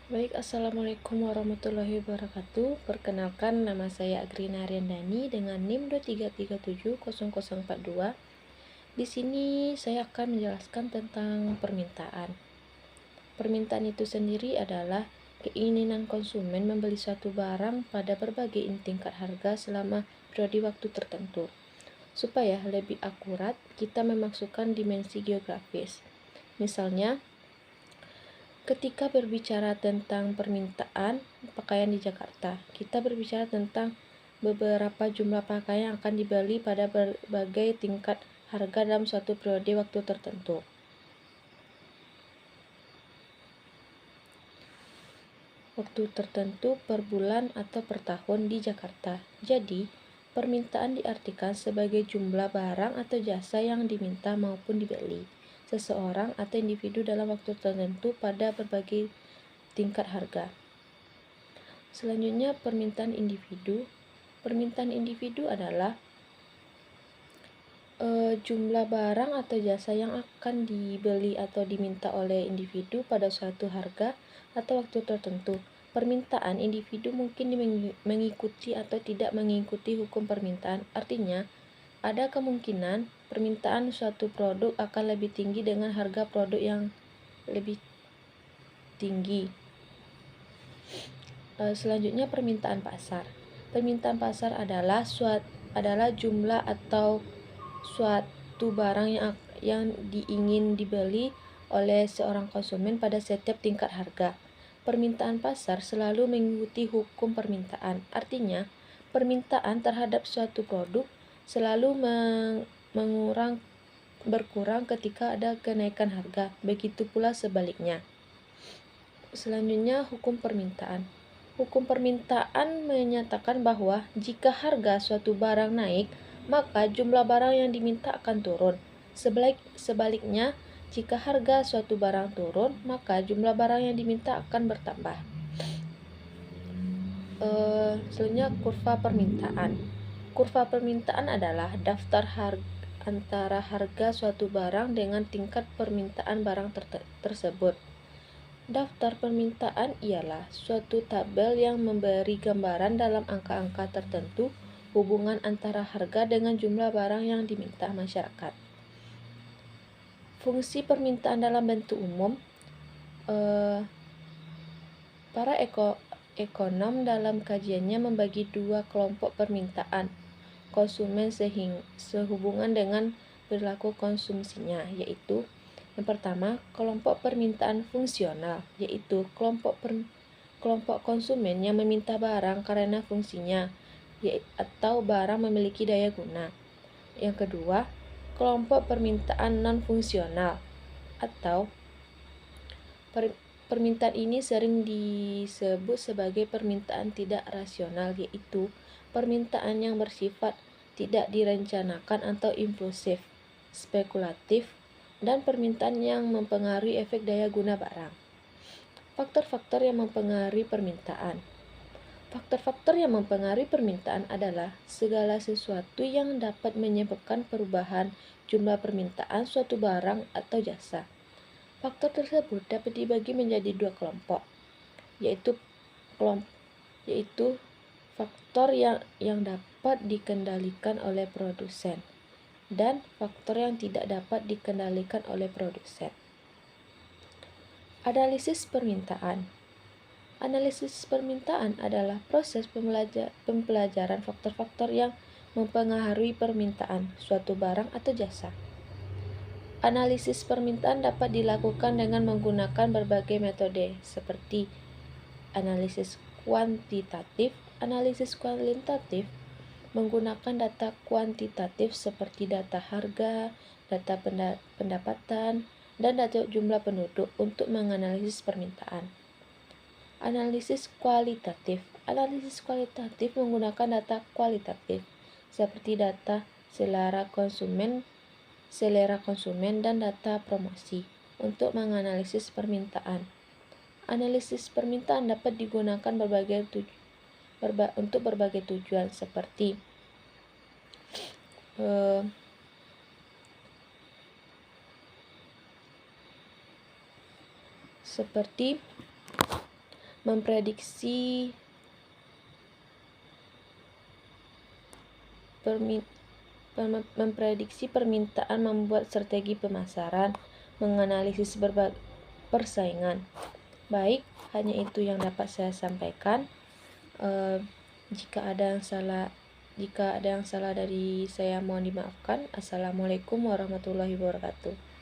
Baik, Assalamualaikum warahmatullahi wabarakatuh. Perkenalkan, nama saya Agrina Ariandani dengan NIM 233700042. Di sini saya akan menjelaskan tentang permintaan. Permintaan itu sendiri adalah keinginan konsumen membeli suatu barang pada berbagai tingkat harga selama periode waktu tertentu. Supaya lebih akurat, kita memasukkan dimensi geografis. Misalnya, ketika berbicara tentang permintaan pakaian di Jakarta, kita berbicara tentang beberapa jumlah pakaian yang akan dibeli pada berbagai tingkat harga dalam suatu periode waktu tertentu. Waktu tertentu per bulan atau per tahun di Jakarta. Jadi, permintaan diartikan sebagai jumlah barang atau jasa yang diminta maupun dibeli seseorang atau individu dalam waktu tertentu pada berbagai tingkat harga. Selanjutnya, permintaan individu. Permintaan individu adalah jumlah barang atau jasa yang akan dibeli atau diminta oleh individu pada suatu harga atau waktu tertentu. Permintaan individu mungkin mengikuti atau tidak mengikuti hukum permintaan. Artinya, ada kemungkinan permintaan suatu produk akan lebih tinggi dengan harga produk yang lebih tinggi. Selanjutnya, permintaan pasar. Permintaan pasar adalah jumlah atau suatu barang yang diingin dibeli oleh seorang konsumen pada setiap tingkat harga. Permintaan pasar selalu mengikuti hukum permintaan. Artinya, permintaan terhadap suatu produk selalu berkurang ketika ada kenaikan harga. Begitu pula sebaliknya. Selanjutnya, hukum permintaan. Hukum permintaan menyatakan bahwa jika harga suatu barang naik, maka jumlah barang yang diminta akan turun. Sebaliknya, jika harga suatu barang turun, maka jumlah barang yang diminta akan bertambah. Selanjutnya, kurva permintaan. Kurva permintaan adalah daftar antara harga suatu barang dengan tingkat permintaan barang tersebut. Daftar permintaan ialah suatu tabel yang memberi gambaran dalam angka-angka tertentu hubungan antara harga dengan jumlah barang yang diminta masyarakat. Fungsi permintaan dalam bentuk umum. Para ekonom dalam kajiannya membagi dua kelompok permintaan konsumen sehubungan dengan perilaku konsumsinya, yaitu yang pertama, kelompok permintaan fungsional, yaitu kelompok konsumen yang meminta barang karena fungsinya atau barang memiliki daya guna. Yang kedua, kelompok permintaan non-fungsional atau permintaan ini sering disebut sebagai permintaan tidak rasional, yaitu permintaan yang bersifat tidak direncanakan atau impulsif, spekulatif, dan permintaan yang mempengaruhi efek daya guna barang. Faktor-faktor yang mempengaruhi permintaan. Faktor-faktor yang mempengaruhi permintaan adalah segala sesuatu yang dapat menyebabkan perubahan jumlah permintaan suatu barang atau jasa. Faktor tersebut dapat dibagi menjadi dua kelompok, yaitu faktor yang dapat dikendalikan oleh produsen dan faktor yang tidak dapat dikendalikan oleh produsen. Analisis permintaan. Analisis permintaan adalah proses pembelajaran faktor-faktor yang mempengaruhi permintaan suatu barang atau jasa. Analisis permintaan dapat dilakukan dengan menggunakan berbagai metode seperti analisis kuantitatif. Analisis kualitatif menggunakan data kuantitatif seperti data harga, data pendapatan, dan data jumlah penduduk untuk menganalisis permintaan. Analisis kualitatif. Analisis kualitatif menggunakan data kualitatif seperti data selera konsumen dan data promosi untuk menganalisis permintaan. Analisis permintaan dapat digunakan untuk berbagai tujuan seperti memprediksi permintaan, membuat strategi pemasaran, menganalisis berbagai persaingan. Baik, hanya itu yang dapat saya sampaikan. Jika ada yang salah dari saya, mohon dimaafkan. Assalamualaikum warahmatullahi wabarakatuh.